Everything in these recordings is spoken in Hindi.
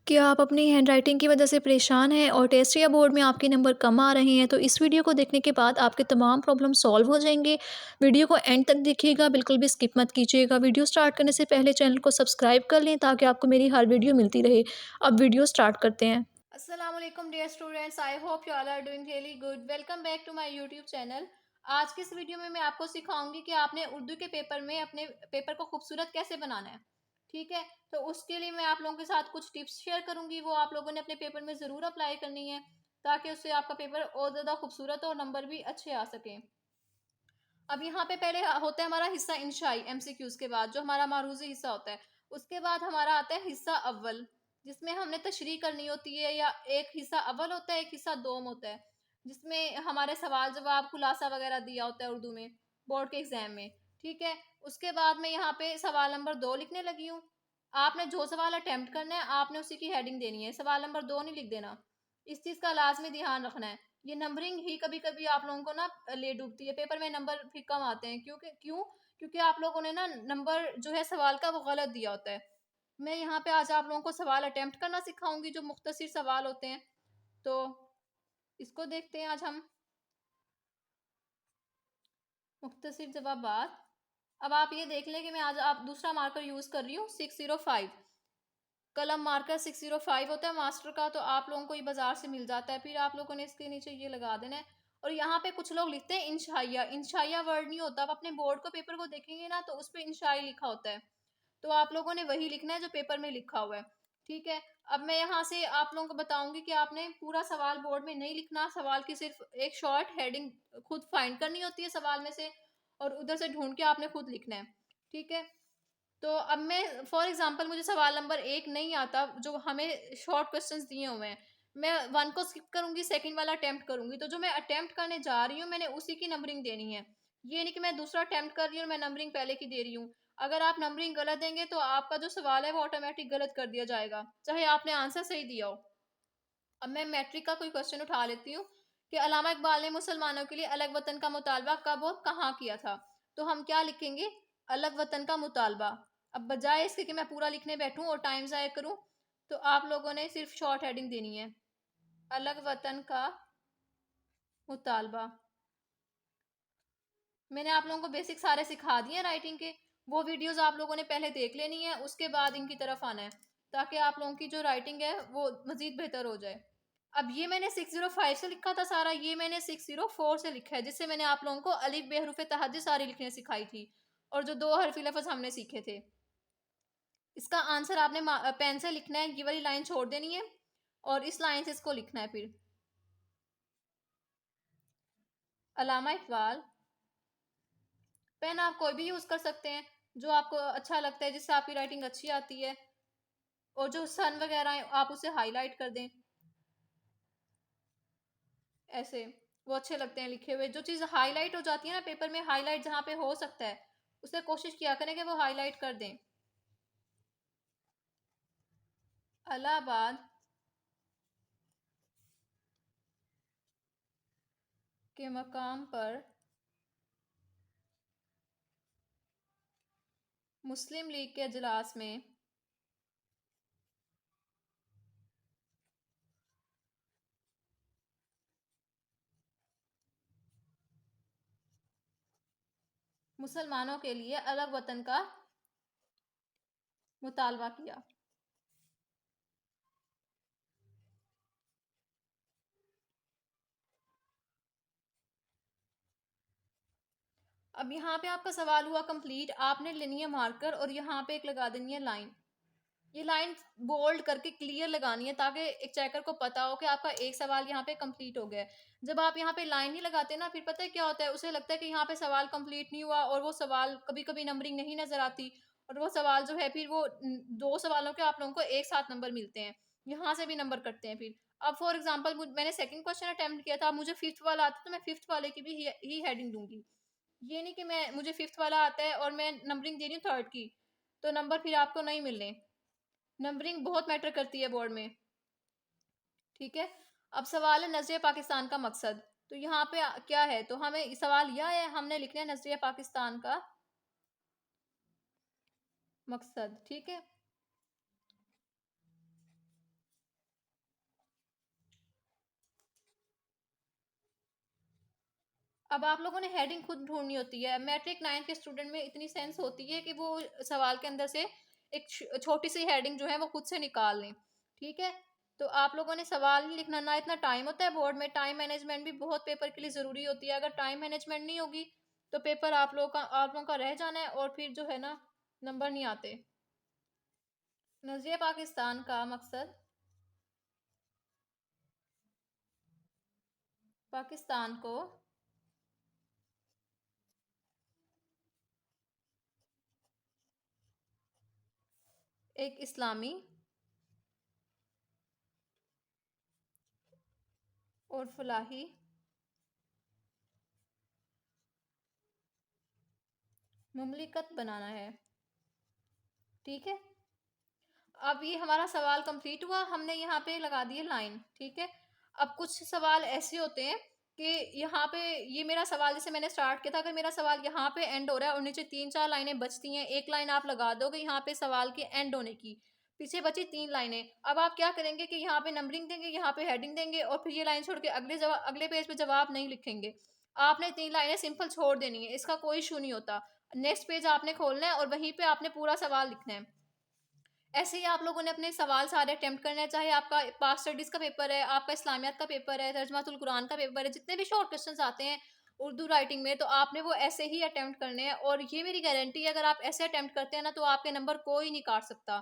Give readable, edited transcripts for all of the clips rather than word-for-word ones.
क्या आप अपनी हैंडराइटिंग की वजह से परेशान हैं और टेस्ट या बोर्ड में आपके नंबर कम आ रहे हैं? तो इस वीडियो को देखने के बाद आपके तमाम प्रॉब्लम सॉल्व हो जाएँगे। वीडियो को एंड तक देखिएगा, बिल्कुल भी स्किप मत कीजिएगा। वीडियो स्टार्ट करने से पहले चैनल को सब्सक्राइब कर लें ताकि आपको मेरी हर वीडियो मिलती रहे। अब वीडियो स्टार्ट करते हैं। Aslam dear students, I hope you all are doing really good. Welcome back to my YouTube channel. आज की इस वीडियो में मैं आपको सिखाऊंगी कि आपने उर्दू के पेपर में अपने पेपर को खूबसूरत कैसे बनाना है। ठीक है, तो उसके लिए मैं आप लोगों के साथ कुछ टिप्स शेयर करूंगी, वो आप लोगों ने अपने पेपर में ज़रूर अप्लाई करनी है ताकि उससे आपका पेपर और ज़्यादा खूबसूरत हो और नंबर भी अच्छे आ सकें। अब यहाँ पे पहले होता है हमारा हिस्सा इंशाई एमसीक्यूज के बाद, जो हमारा मारूजी हिस्सा होता है। उसके बाद हमारा आता है हिस्सा अव्वल, जिसमें हमने तशरीह करनी होती है, या एक हिस्सा अव्वल होता है, एक हिस्सा दोम होता है, जिसमें हमारे सवाल जवाब खुलासा वगैरह दिया होता है उर्दू में बोर्ड के एग्जाम में। ठीक है, उसके बाद मैं यहाँ पे सवाल नंबर 2 लिखने लगी हूँ। आपने जो सवाल अटेम्प्ट करना है आपने उसी की हेडिंग देनी है, सवाल नंबर 2 नहीं लिख देना। इस चीज़ का लाजमी ध्यान रखना है। ये नंबरिंग ही कभी कभी आप लोगों को ना ले डूबती है, पेपर में नंबर फिर कम आते हैं। क्योंकि आप लोगों ने ना नंबर जो है सवाल का वो गलत दिया होता है। मैं यहाँ पे आज आप लोगों को सवाल अटेम्प्ट करना सिखाऊंगी, जो मुख्तसर सवाल होते हैं। तो इसको देखते हैं आज हम, मुख्तसर जवाबात। अब आप ये देख लें कि मैं आज आप दूसरा मार्कर यूज कर रही हूँ 605। कलम मार्कर 605 होता है मास्टर का, तो आप लोगों को ये बाजार से मिल जाता है। फिर आप लोगों ने इसके नीचे ये लगा देना है। और यहाँ पे कुछ लोग लिखते हैं इंशाइया। इंशाइया वर्ड नहीं होता। आप अपने बोर्ड को पेपर को देखेंगे ना, तो उस पर इंशाई लिखा होता है। तो आप लोगों ने वही लिखना है जो पेपर में लिखा हुआ है। ठीक है, अब मैं यहाँ से आप लोगों को बताऊंगी कि आपने पूरा सवाल बोर्ड में नहीं लिखना। सवाल की सिर्फ एक शॉर्ट हेडिंग खुद फाइंड करनी होती है सवाल में से, और उधर से ढूंढ के आपने खुद लिखना है। ठीक है, तो अब मैं फॉर एग्जांपल मुझे सवाल नंबर 1 नहीं आता, जो हमें शॉर्ट क्वेश्चंस दिए हुए हैं। मैं 1 को स्किप करूंगी, सेकंड वाला अटेम्प्ट करूंगी। तो जो मैं अटेम्प्ट करने जा रही हूँ मैंने उसी की नंबरिंग देनी है। ये नहीं कि मैं दूसरा अटेम्प्ट कर रही हूँ और मैं नंबरिंग पहले की दे रही हूँ। अगर आप नंबरिंग गलत देंगे तो आपका जो सवाल है वो ऑटोमेटिक गलत कर दिया जाएगा, चाहे आपने आंसर सही दिया हो। अब मैं मैट्रिक का कोई क्वेश्चन उठा लेती हूँ कि अल्लामा इकबाल ने मुसलमानों के लिए अलग वतन का मुतालबा कब और कहाँ किया था। तो हम क्या लिखेंगे? अलग वतन का मुतालबा। अब बजाय इसके कि मैं पूरा लिखने बैठूं और टाइम ज़ाया करूं, तो आप लोगों ने सिर्फ शॉर्ट हेडिंग देनी है, अलग वतन का मुतालबा। मैंने आप लोगों को बेसिक सारे सिखा दिए हैं राइटिंग के। वो वीडियोस आप लोगों ने पहले देख लेनी है, उसके बाद इनकी तरफ आना है, ताकि आप लोगों की जो राइटिंग है वो मजीद बेहतर हो जाए। अब ये मैंने 605 से लिखा था सारा, ये मैंने 604 से लिखा है, जिससे मैंने आप लोगों को अलिफ बेहरूफ तहज्जुद सारी लिखने सिखाई थी, और जो दो हरफी लफ्ज हमने सीखे थे। इसका आंसर आपने पेन से लिखना है, ये वाली लाइन छोड़ देनी है और इस लाइन से इसको लिखना है। फिर अल्लामा इकबाल। पेन आप कोई भी यूज कर सकते हैं जो आपको अच्छा लगता है, जिससे आपकी राइटिंग अच्छी आती है। और जो सन वगैरह है आप उसे हाईलाइट कर दें ऐसे, वो अच्छे लगते हैं लिखे हुए। जो चीज़ हाईलाइट हो जाती है ना पेपर में, हाईलाइट जहाँ पे हो सकता है उसे कोशिश किया करें कि वो हाईलाइट कर दें। इलाहाबाद के मकाम पर मुस्लिम लीग के अजलास में मुसलमानों के लिए अलग वतन का मुतालबा किया। अब यहाँ पे आपका सवाल हुआ कंप्लीट। आपने लेनी है मार्कर और यहाँ पे एक लगा देनी है लाइन। ये लाइन बोल्ड करके क्लियर लगानी है, ताकि एक चेकर को पता हो कि आपका एक सवाल यहाँ पे कंप्लीट हो गया है। जब आप यहाँ पे लाइन नहीं लगाते ना, फिर पता है क्या होता है, उसे लगता है कि यहाँ पे सवाल कंप्लीट नहीं हुआ, और वो सवाल कभी कभी नंबरिंग नहीं नजर आती, और वो सवाल जो है फिर वो दो सवालों के आप लोगों को एक साथ नंबर मिलते हैं, यहाँ से भी नंबर कटते हैं फिर। अब फॉर एग्जाम्पल मैंने सेकंड क्वेश्चन अटेम्प्ट किया था, मुझे फिफ्थ वाला आता, तो मैं फिफ्थ वाले की भी ही हेडिंग दूंगी। ये नहीं कि मुझे फिफ्थ वाला आता है और मैं नंबरिंग दे रही हूँ थर्ड की, तो नंबर फिर आपको नहीं मिलने। नंबरिंग बहुत मैटर करती है बोर्ड में। ठीक है, अब सवाल है नजरिया पाकिस्तान का मकसद। तो यहाँ पे क्या है, तो हमें सवाल यह है, हमने लिखना है नजरिया पाकिस्तान का मकसद। ठीक है, अब आप लोगों ने हेडिंग खुद ढूंढनी होती है। मैट्रिक 9th के स्टूडेंट में इतनी सेंस होती है कि वो सवाल के अंदर से एक छोटी सी हेडिंग जो है वो खुद से निकाल लें। ठीक है, तो आप लोगों ने सवाल नहीं लिखना, ना इतना टाइम होता है बोर्ड में। टाइम मैनेजमेंट भी बहुत पेपर के लिए ज़रूरी होती है। अगर टाइम मैनेजमेंट नहीं होगी तो पेपर आप लोगों का रह जाना है, और फिर जो है ना नंबर नहीं आते। नजरिया पाकिस्तान का मकसद पाकिस्तान को एक इस्लामी और फलाही मुमलिकत बनाना है। ठीक है, अब ये हमारा सवाल कंप्लीट हुआ, हमने यहाँ पे लगा दिए लाइन। ठीक है, अब कुछ सवाल ऐसे होते हैं कि यहाँ पे ये मेरा सवाल जैसे मैंने स्टार्ट किया था, अगर मेरा सवाल यहाँ पे एंड हो रहा है और नीचे 3-4 लाइनें बचती हैं, एक लाइन आप लगा दोगे यहाँ पे सवाल के एंड होने की, पीछे बची 3 लाइनें। अब आप क्या करेंगे कि यहाँ पे नंबरिंग देंगे, यहाँ पे हेडिंग देंगे, और फिर ये लाइन छोड़ के अगले पेज पे जवाब नहीं लिखेंगे। आपने 3 लाइनें सिंपल छोड़ देनी है, इसका कोई इशू नहीं होता। नेक्स्ट पेज आपने खोलना है और वहीं पे आपने पूरा सवाल लिखना है। ऐसे ही आप लोगों ने अपने सवाल सारे अटेम्प्ट करने हैं, चाहे आपका पास स्टडीज़ का पेपर है, आपका इस्लामियात का पेपर है, तर्जमातुल कुरान का पेपर है, जितने भी शॉर्ट क्वेश्चंस आते हैं उर्दू राइटिंग में, तो आपने वो ऐसे ही अटेम्प्ट करने हैं। और ये मेरी गारंटी है, अगर आप ऐसे अटेम्प्ट करते हैं ना तो आपके नंबर कोई नहीं काट सकता।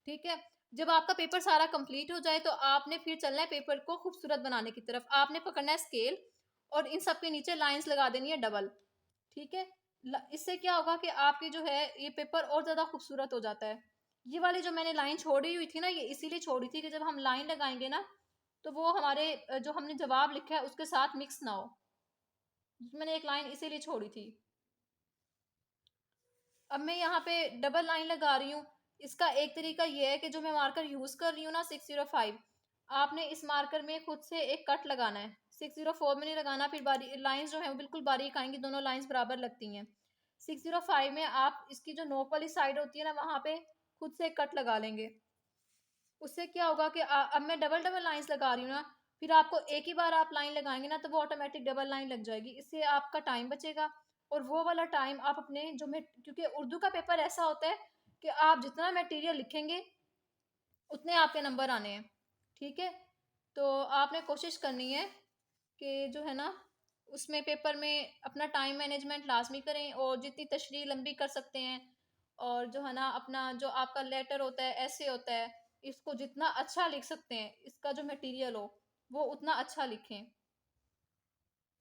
ठीक है, जब आपका पेपर सारा कंप्लीट हो जाए तो आपने फिर चलना है पेपर को खूबसूरत बनाने की तरफ। आपने पकड़ना है स्केल और इन सब के नीचे लाइन्स लगा देनी है डबल। ठीक है, इससे क्या होगा कि आपके जो है ये पेपर और ज़्यादा खूबसूरत हो जाता है। ये वाली जो मैंने लाइन छोड़ी हुई थी ना, ये इसीलिए छोड़ी थी कि जब हम लाइन लगाएंगे ना तो वो हमारे जो हमने जवाब लिखा है उसके साथ मिक्स ना हो। मैंने एक लाइन इसीलिए छोड़ी थी। अब मैं यहाँ पे डबल लाइन लगा रही हूँ। इसका एक तरीका ये है कि जो मैं मार्कर यूज़ कर रही हूँ ना 605, आपने इस मार्कर में खुद से एक कट लगाना है। 604 में नहीं लगाना, फिर बारी लाइंस जो है वो बिल्कुल बारीक आएंगी, दोनों लाइंस बराबर लगती हैं। 605 में आप इसकी जो नोक वाली साइड होती है ना वहाँ पे खुद से एक कट लगा लेंगे। उससे क्या होगा कि अब मैं डबल डबल लाइंस लगा रही हूँ ना, फिर आपको एक ही बार आप लाइन लगाएंगे ना तो वो ऑटोमेटिक डबल लाइन लग जाएगी। इससे आपका टाइम बचेगा, और वो वाला टाइम आप अपने जो मैं, क्योंकि उर्दू का पेपर ऐसा होता है कि आप जितना मटेरियल लिखेंगे उतने आपके नंबर आने हैं। ठीक है, तो आपने कोशिश करनी है कि जो है ना उसमें पेपर में अपना टाइम मैनेजमेंट लाजमी करें, और जितनी तशरीह लंबी कर सकते हैं, और जो है ना अपना जो आपका लेटर होता है, ऐसे होता है, इसको जितना अच्छा लिख सकते हैं, इसका जो मटेरियल हो वो उतना अच्छा लिखें।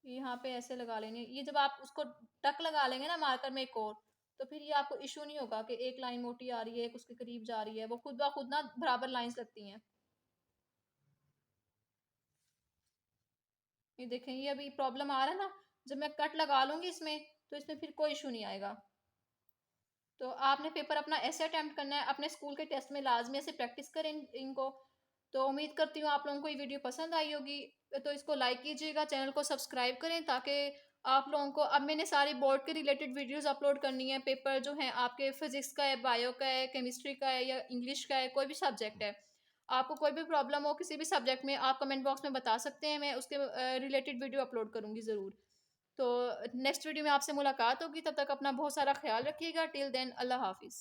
यहाँ पे ऐसे लगा लेंगे, ये जब आप उसको टक लगा लेंगे ना मार्कर में एक और, तो फिर ये आपको इशू नहीं होगा कि एक लाइन मोटी आ रही है एक उसके करीब जा रही है, वो खुद ब खुद ना बराबर लाइंस लगती हैं। ये देखें, ये अभी प्रॉब्लम आ रहा है ना, जब मैं कट लगा लूंगी इसमें तो इसमें फिर कोई इशू नहीं आएगा। तो आपने पेपर अपना ऐसे अटेम्प्ट करना है, अपने स्कूल के टेस्ट में लाजमी ऐसे प्रैक्टिस करें इनको। तो उम्मीद करती हूँ आप लोगों को ये वीडियो पसंद आई होगी। तो इसको लाइक कीजिएगा, चैनल को सब्सक्राइब करें, ताकि आप लोगों को, अब मैंने सारी बोर्ड के रिलेटेड वीडियोस अपलोड करनी है। पेपर जो है आपके फिजिक्स का है, बायो का है, केमिस्ट्री का है, या इंग्लिश का है, कोई भी सब्जेक्ट है, आपको कोई भी प्रॉब्लम हो किसी भी सब्जेक्ट में, आप कमेंट बॉक्स में बता सकते हैं, मैं उसके रिलेटेड वीडियो अपलोड करूँगी ज़रूर। तो नेक्स्ट वीडियो में आपसे मुलाकात होगी, तब तक अपना बहुत सारा ख्याल रखिएगा। टिल देन, अल्लाह हाफिज़।